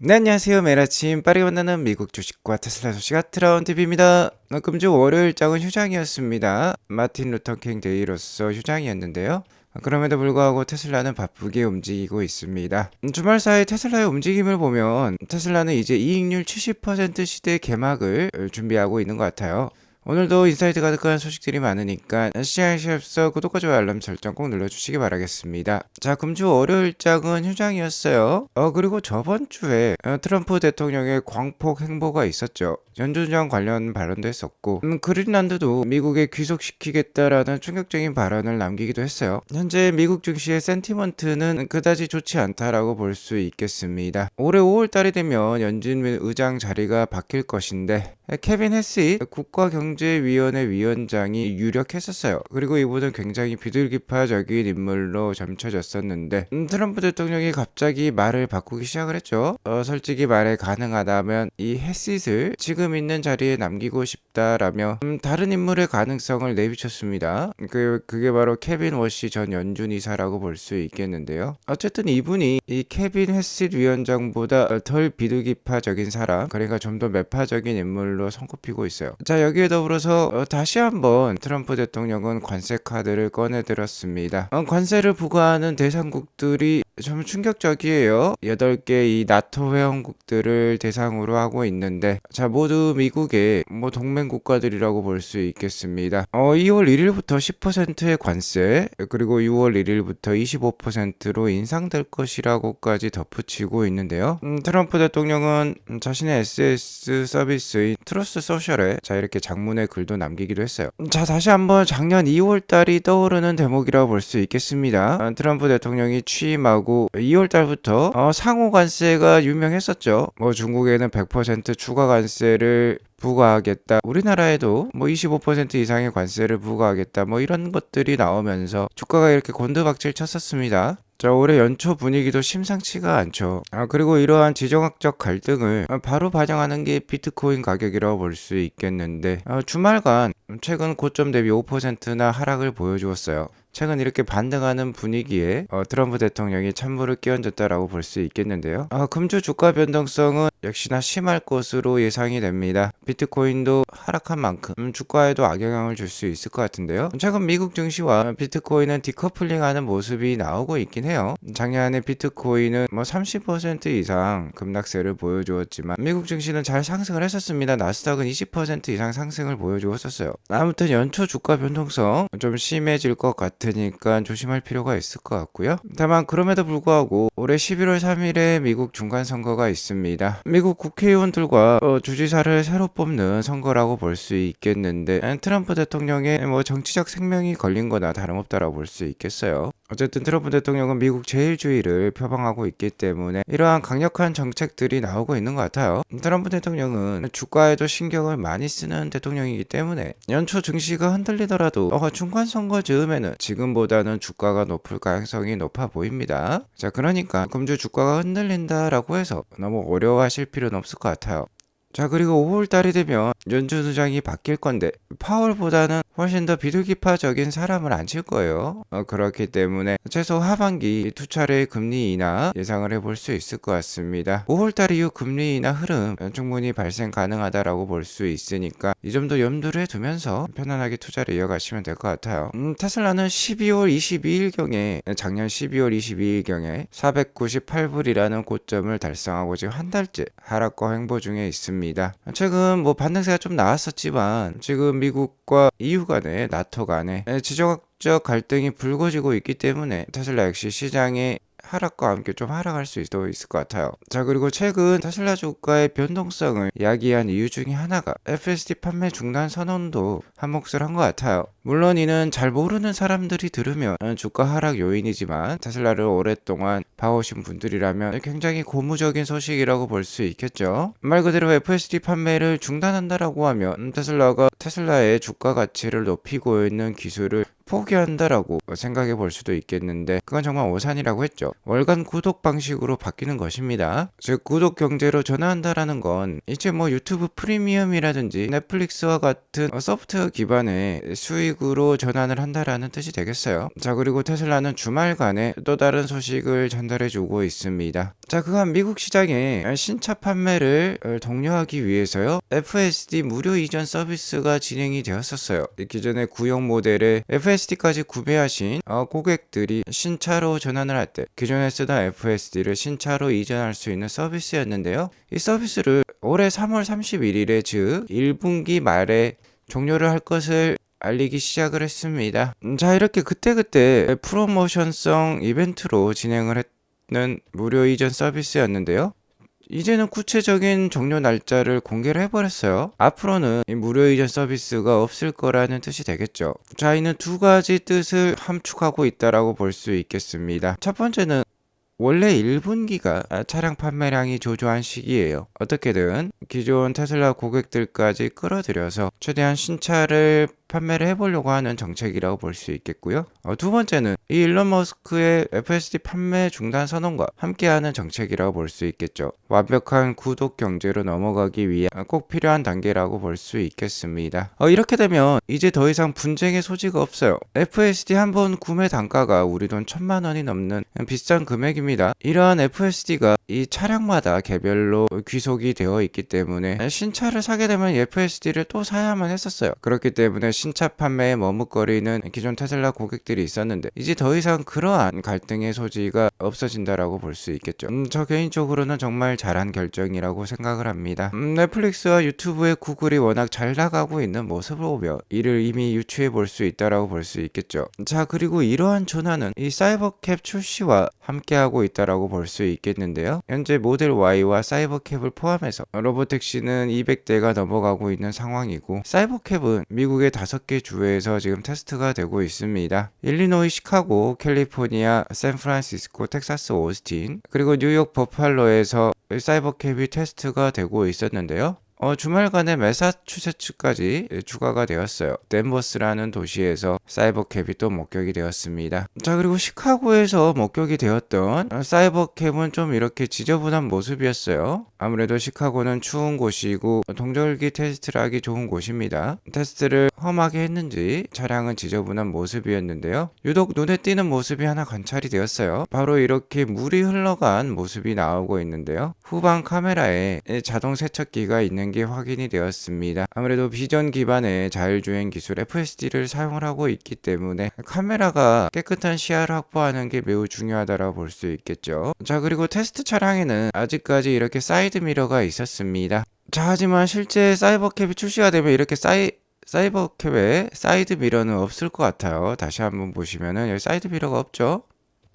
네, 안녕하세요. 매일 아침 빠르게 만나는 미국 주식과 테슬라 소식가 트라운 TV입니다. 금주 월요일장은 휴장이었습니다. 마틴 루터킹 데이로서 휴장이었는데요. 그럼에도 불구하고 테슬라는 바쁘게 움직이고 있습니다. 주말 사이 테슬라의 움직임을 보면 테슬라는 이제 이익률 70% 시대 개막을 준비하고 있는 것 같아요. 오늘도 인사이트 가득한 소식들이 많으니까 시장에 앞서 구독과 좋아요 알람 설정 꼭 눌러주시기 바라겠습니다. 자, 금주 월요일장은 휴장이었어요. 그리고 저번 주에 트럼프 대통령의 광폭 행보가 있었죠. 연준장 관련 발언도 했었고 그린란드도 미국에 귀속시키겠다라는 충격적인 발언을 남기기도 했어요. 현재 미국 증시의 센티먼트는 그다지 좋지 않다라고 볼 수 있겠습니다. 올해 5월달이 되면 연준 의장 자리가 바뀔 것인데 케빈 해시 국가경제위원회 위원장이 유력했었어요. 그리고 이분은 굉장히 비둘기파적인 인물로 점쳐졌었는데 트럼프 대통령이 갑자기 말을 바꾸기 시작을 했죠. 솔직히 말해 가능하다면 이 해시를 지금 있는 자리에 남기고 싶다라며 다른 인물의 가능성을 내비쳤습니다. 그게 바로 케빈 워시 전 연준 이사라고 볼 수 있겠는데요. 어쨌든 이분이 이 케빈 해시 위원장보다 덜 비둘기파적인 사람, 그러니까 좀 더 매파적인 인물로 손꼽히고 있어요. 자, 여기에 더불어서 다시 한번 트럼프 대통령은 관세 카드를 꺼내들었습니다. 관세를 부과하는 대상국들이 좀 충격적이에요. 8개 이 나토 회원국들을 대상으로 하고 있는데, 자, 모두 미국의 동맹 국가들이라고 볼 수 있겠습니다. 2월 1일부터 10%의 관세, 그리고 6월 1일부터 25%로 인상될 것이라고까지 덧붙이고 있는데요. 트럼프 대통령은 자신의 SS 서비스인 트루스 소셜에 이렇게 장문의 글도 남기기도 했어요. 자, 다시 한번 작년 2월 달이 떠오르는 대목이라고 볼 수 있겠습니다. 트럼프 대통령이 취임하고 2월 달부터 상호 관세가 유명했었죠. 중국에는 100% 추가 관세를 부과하겠다. 우리나라에도 25% 이상의 관세를 부과하겠다. 이런 것들이 나오면서 주가가 이렇게 곤두박질 쳤었습니다. 자, 올해 연초 분위기도 심상치가 않죠. 그리고 이러한 지정학적 갈등을 바로 반영하는 게 비트코인 가격이라고 볼 수 있겠는데, 주말간 최근 고점 대비 5%나 하락을 보여주었어요. 최근 이렇게 반등하는 분위기에 트럼프 대통령이 찬물을 끼얹었다라고 볼 수 있겠는데요. 금주 주가 변동성은 역시나 심할 것으로 예상이 됩니다. 비트코인도 하락한 만큼 주가에도 악영향을 줄 수 있을 것 같은데요. 최근 미국 증시와 비트코인은 디커플링하는 모습이 나오고 있긴 해요. 작년에 비트코인은 30% 이상 급락세를 보여주었지만 미국 증시는 잘 상승을 했었습니다. 나스닥은 20% 이상 상승을 보여주었었어요. 아무튼 연초 주가 변동성 좀 심해질 것 같으니까 조심할 필요가 있을 것 같고요. 다만 그럼에도 불구하고 올해 11월 3일에 미국 중간선거가 있습니다. 미국 국회의원들과 주지사를 새로 뽑는 선거라고 볼 수 있겠는데 트럼프 대통령의 정치적 생명이 걸린 거나 다름없다라고 볼 수 있겠어요. 어쨌든 트럼프 대통령은 미국 제일주의를 표방하고 있기 때문에 이러한 강력한 정책들이 나오고 있는 것 같아요. 트럼프 대통령은 주가에도 신경을 많이 쓰는 대통령이기 때문에 연초 증시가 흔들리더라도 중간선거 즈음에는 지금보다는 주가가 높을 가능성이 높아 보입니다. 자, 그러니까 금주 주가가 흔들린다라고 해서 너무 어려워하실 필요는 없을 것 같아요. 자, 그리고 5월 달이 되면 연준 의장이 바뀔 건데 파월보다는 훨씬 더 비둘기파적인 사람을 앉힐 거예요. 그렇기 때문에 최소 하반기 두 차례의 금리 인하 예상을 해볼 수 있을 것 같습니다. 5월 달 이후 금리 인하 흐름 충분히 발생 가능하다라고 볼 수 있으니까 이 점도 염두를 두면서 편안하게 투자를 이어가시면 될 것 같아요. 테슬라는 12월 22일경에 작년 12월 22일경에 498불이라는 고점을 달성하고 지금 한 달째 하락과 횡보 중에 있습니다. 최근 반등세가 좀 나왔었지만 지금 미국과 EU 간에 나토 간에 지정학적 갈등이 불거지고 있기 때문에 테슬라 역시 시장의 하락과 함께 좀 하락할 수도 있을 것 같아요. 자, 그리고 최근 테슬라 주가의 변동성을 야기한 이유 중에 하나가 FSD 판매 중단 선언도 한 몫을 한 것 같아요. 물론 이는 잘 모르는 사람들이 들으면 주가 하락 요인이지만 테슬라를 오랫동안 봐오신 분들이라면 굉장히 고무적인 소식이라고 볼 수 있겠죠. 말 그대로 FSD 판매를 중단한다라고 하면 테슬라가 테슬라의 주가 가치를 높이고 있는 기술을 포기한다라고 생각해 볼 수도 있겠는데 그건 정말 오산이라고 했죠. 월간 구독 방식으로 바뀌는 것입니다. 즉 구독 경제로 전환한다라는 건 이제 뭐 유튜브 프리미엄이라든지 넷플릭스와 같은 소프트웨어 기반의 수익으로 전환을 한다라는 뜻이 되겠어요. 자, 그리고 테슬라는 주말간에 또 다른 소식을 전달해 주고 있습니다. 자, 그간 미국 시장에 신차 판매를 독려하기 위해서요, FSD 무료 이전 서비스가 진행이 되었었어요. 기존의 구형 모델의 FSD까지 구매하신 고객들이 신차로 전환을 할 때 기존에 쓰던 FSD를 신차로 이전할 수 있는 서비스였는데요. 이 서비스를 올해 3월 31일에 즉 1분기 말에 종료를 할 것을 알리기 시작을 했습니다. 자, 이렇게 그때그때 프로모션성 이벤트로 진행을 했는 무료 이전 서비스였는데요. 이제는 구체적인 종료 날짜를 공개를 해버렸어요. 앞으로는 이 무료 이전 서비스가 없을 거라는 뜻이 되겠죠. 자, 이는 두 가지 뜻을 함축하고 있다라고 볼 수 있겠습니다. 첫 번째는 원래 1분기가 차량 판매량이 조조한 시기예요. 어떻게든 기존 테슬라 고객들까지 끌어들여서 최대한 신차를 판매를 해보려고 하는 정책이라고 볼 수 있겠고요. 두 번째는 이 일론 머스크의 FSD 판매 중단 선언과 함께하는 정책이라고 볼 수 있겠죠. 완벽한 구독 경제로 넘어가기 위해 꼭 필요한 단계라고 볼 수 있겠습니다. 이렇게 되면 이제 더 이상 분쟁의 소지가 없어요. FSD 한 번 구매 단가가 우리 돈 1,000만 원이 넘는 비싼 금액입니다. 이러한 FSD가 이 차량마다 개별로 귀속이 되어 있기 때문에 신차를 사게 되면 FSD를 또 사야만 했었어요. 그렇기 때문에 신차 판매에 머뭇거리는 기존 테슬라 고객들이 있었는데 이제 더 이상 그러한 갈등의 소지가 없어진다라고 볼 수 있겠죠. 저 개인적으로는 정말 잘한 결정이라고 생각을 합니다. 넷플릭스와 유튜브의 구글이 워낙 잘 나가고 있는 모습을 보며 이를 이미 유추해 볼 수 있다라고 볼 수 있겠죠. 자, 그리고 이러한 전환은 이 사이버캡 출시와 함께하고 있다라고 볼 수 있겠는데요. 현재 모델 Y와 사이버캡을 포함해서 로보택시는 200대가 넘어가고 있는 상황이고, 사이버캡은 미국의 5개 주에서 지금 테스트가 되고 있습니다. 일리노이, 시카고, 캘리포니아, 샌프란시스코, 텍사스 오스틴, 그리고 뉴욕 버팔로에서 사이버캡이 테스트가 되고 있었는데요. 주말간에 매사추세츠까지 추가가 되었어요. 덴버스라는 도시에서 사이버캡이 또 목격이 되었습니다. 자, 그리고 시카고에서 목격이 되었던 사이버캡은 좀 이렇게 지저분한 모습이었어요. 아무래도 시카고는 추운 곳이고 동절기 테스트를 하기 좋은 곳입니다. 테스트를 험하게 했는지 차량은 지저분한 모습이었는데요. 유독 눈에 띄는 모습이 하나 관찰이 되었어요. 바로 이렇게 물이 흘러간 모습이 나오고 있는데요. 후방 카메라에 자동 세척기가 있는 게 확인이 되었습니다. 아무래도 비전 기반의 자율주행 기술 FSD를 사용을 하고 있기 때문에 카메라가 깨끗한 시야를 확보하는 게 매우 중요하다고 볼 수 있겠죠. 자, 그리고 테스트 차량에는 아직까지 이렇게 사이드 미러가 있었습니다. 자, 하지만 실제 사이버캡이 출시가 되면 이렇게 사이버캡에 사이드 미러는 없을 것 같아요. 다시 한번 보시면은 여기 사이드 미러가 없죠.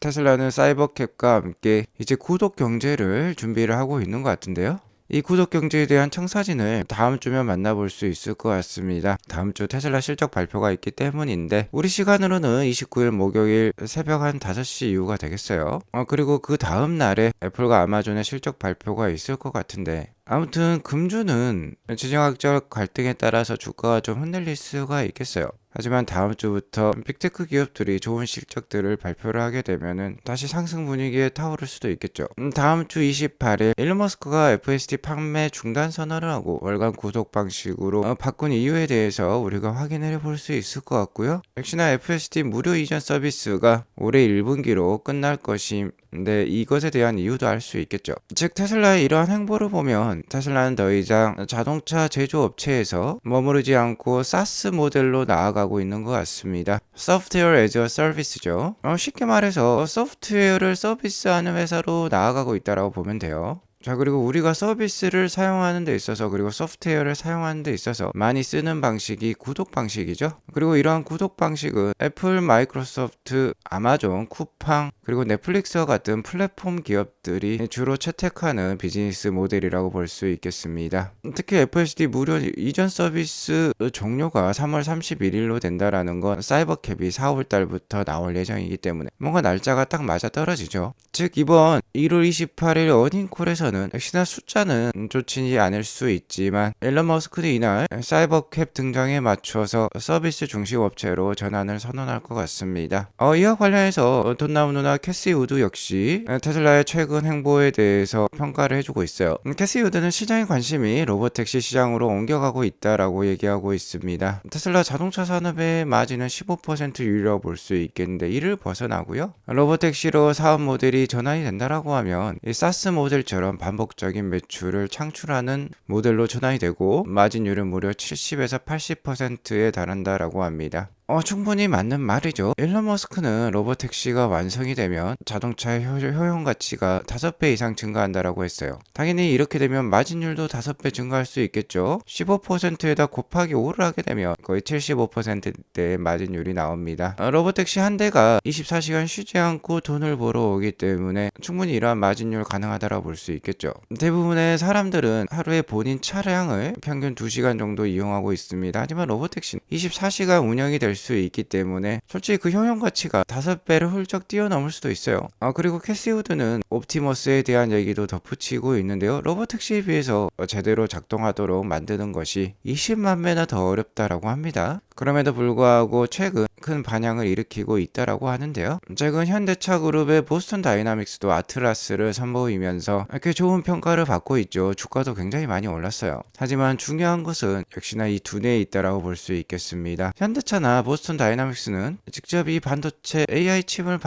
테슬라는 사이버캡과 함께 이제 구독 경제를 준비를 하고 있는 것 같은데요. 이 구독 경제에 대한 청사진을 다음 주면 만나볼 수 있을 것 같습니다. 다음 주 테슬라 실적 발표가 있기 때문인데 우리 시간으로는 29일 목요일 새벽 한 5시 이후가 되겠어요. 그리고 그 다음 날에 애플과 아마존의 실적 발표가 있을 것 같은데, 아무튼 금주는 지정학적 갈등에 따라서 주가가 좀 흔들릴 수가 있겠어요. 하지만 다음 주부터 빅테크 기업들이 좋은 실적들을 발표를 하게 되면은 다시 상승 분위기에 타오를 수도 있겠죠. 다음 주 28일 일론 머스크가 FSD 판매 중단 선언을 하고 월간 구독 방식으로 바꾼 이유에 대해서 우리가 확인을 해볼 수 있을 것 같고요. 역시나 FSD 무료 이전 서비스가 올해 1분기로 끝날 것인데 이것에 대한 이유도 알 수 있겠죠. 즉 테슬라의 이러한 행보를 보면 테슬라는 더 이상 자동차 제조업체에서 머무르지 않고 사스 모델로 나아가고 있는 것 같습니다. 소프트웨어 애저 서비스죠. 쉽게 말해서 소프트웨어를 서비스하는 회사로 나아가고 있다고 보면 돼요. 자, 그리고 우리가 서비스를 사용하는 데 있어서, 그리고 소프트웨어를 사용하는 데 있어서 많이 쓰는 방식이 구독 방식이죠. 그리고 이러한 구독 방식은 애플, 마이크로소프트, 아마존, 쿠팡, 그리고 넷플릭스와 같은 플랫폼 기업들이 주로 채택하는 비즈니스 모델이라고 볼 수 있겠습니다. 특히 FSD 무료 이전 서비스 종료가 3월 31일로 된다라는 건 사이버캡이 4, 5월 달부터 나올 예정이기 때문에 뭔가 날짜가 딱 맞아 떨어지죠. 즉 이번 1월 28일 어닝콜에서 입장에서는 역시나 숫자는 좋지 않을 수 있지만 일론 머스크는 이날 사이버캡 등장에 맞춰서 서비스 중심 업체로 전환을 선언할 것 같습니다. 이와 관련해서 돈나무 누나 캐시 우드 역시 테슬라의 최근 행보에 대해서 평가를 해주고 있어요. 캐시 우드는 시장의 관심이 로보택시 시장으로 옮겨가고 있다라고 얘기하고 있습니다. 테슬라 자동차 산업의 마진은 15% 유리라고 볼 수 있겠는데 이를 벗어나고요. 로보택시로 사업 모델이 전환이 된다라고 하면 이 사스 모델처럼 반복적인 매출을 창출하는 모델로 전환이 되고 마진율은 무려 70에서 80%에 달한다라고 합니다. 충분히 맞는 말이죠. 일론 머스크는 로보택시가 완성이 되면 자동차의 효용 가치가 5배 이상 증가한다라고 했어요. 당연히 이렇게 되면 마진율도 5배 증가할 수 있겠죠. 15%에다 곱하기 5를 하게 되면 거의 75%대의 마진율이 나옵니다. 로보택시 한 대가 24시간 쉬지 않고 돈을 벌어 오기 때문에 충분히 이러한 마진율 가능하다라고 볼 수 있겠죠. 대부분의 사람들은 하루에 본인 차량을 평균 2시간 정도 이용하고 있습니다. 하지만 로보택시는 24시간 운영이 될 수 있기 때문에 솔직히 그 효용 가치가 5배를 훌쩍 뛰어넘을 수도 있어요. 그리고 캐시 우드는 옵티머스에 대한 얘기도 덧붙이고 있는데요. 로보택시에 비해서 제대로 작동하도록 만드는 것이 20만 배나 더 어렵다라고 합니다. 그럼에도 불구하고 최근 큰 반향을 일으키고 있다라고 하는데요. 최근 현대차 그룹의 보스턴 다이나믹스도 아트라스를 선보이면서 꽤 좋은 평가를 받고 있죠. 주가도 굉장히 많이 올랐어요. 하지만 중요한 것은 역시나 이 두뇌에 있다라고 볼 수 있겠습니다. 현대차나 보스턴 다이나믹스는 직접 이 반도체 AI 칩을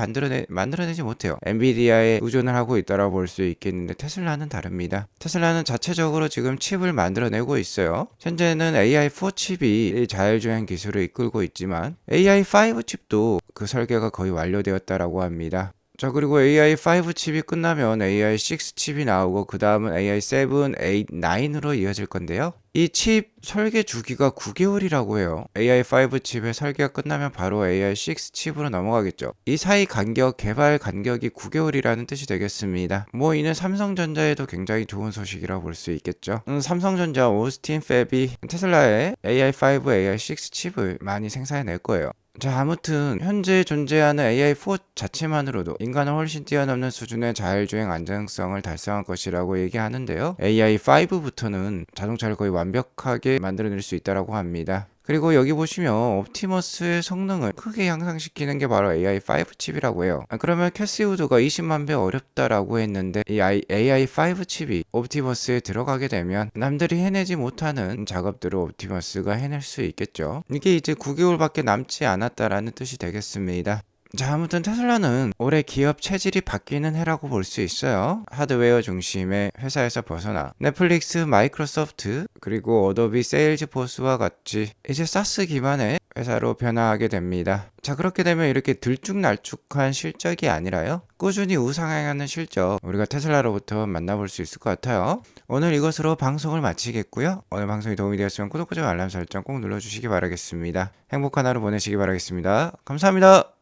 만들어내지 못해요. 엔비디아에 의존을 하고 있다라고 볼 수 있겠는데 테슬라는 다릅니다. 테슬라는 자체적으로 지금 칩을 만들어내고 있어요. 현재는 AI4 칩이 자율주행 기술을 이끌고 있지만 AI5 칩도 그 설계가 거의 완료되었다라고 합니다. 자, 그리고 AI5 칩이 끝나면 AI6 칩이 나오고 그 다음은 AI7, 8, 9으로 이어질 건데요. 이 칩 설계 주기가 9개월이라고 해요. AI5 칩의 설계가 끝나면 바로 AI6 칩으로 넘어가겠죠. 이 사이 간격, 개발 간격이 9개월이라는 뜻이 되겠습니다. 이는 삼성전자에도 굉장히 좋은 소식이라고 볼 수 있겠죠. 삼성전자 오스틴 팹이 테슬라의 AI5, AI6 칩을 많이 생산해낼 거예요. 자, 아무튼 현재 존재하는 AI4 자체만으로도 인간을 훨씬 뛰어넘는 수준의 자율주행 안정성을 달성할 것이라고 얘기하는데요. AI5부터는 자동차를 거의 완벽하게 만들어낼 수 있다고 합니다. 그리고 여기 보시면 옵티머스의 성능을 크게 향상시키는 게 바로 AI5 칩이라고 해요. 그러면 캐시 우드가 20만 배 어렵다라고 했는데 이 AI5 칩이 옵티머스에 들어가게 되면 남들이 해내지 못하는 작업들을 옵티머스가 해낼 수 있겠죠. 이게 이제 9개월밖에 남지 않았다라는 뜻이 되겠습니다. 자, 아무튼 테슬라는 올해 기업 체질이 바뀌는 해라고 볼 수 있어요. 하드웨어 중심의 회사에서 벗어나 넷플릭스, 마이크로소프트, 그리고 어도비 세일즈포스와 같이 이제 사스 기반의 회사로 변화하게 됩니다. 자, 그렇게 되면 이렇게 들쭉날쭉한 실적이 아니라요, 꾸준히 우상향하는 실적 우리가 테슬라로부터 만나볼 수 있을 것 같아요. 오늘 이것으로 방송을 마치겠고요. 오늘 방송이 도움이 되었으면 구독과 좋아요 알람 설정 꼭 눌러주시기 바라겠습니다. 행복한 하루 보내시기 바라겠습니다. 감사합니다.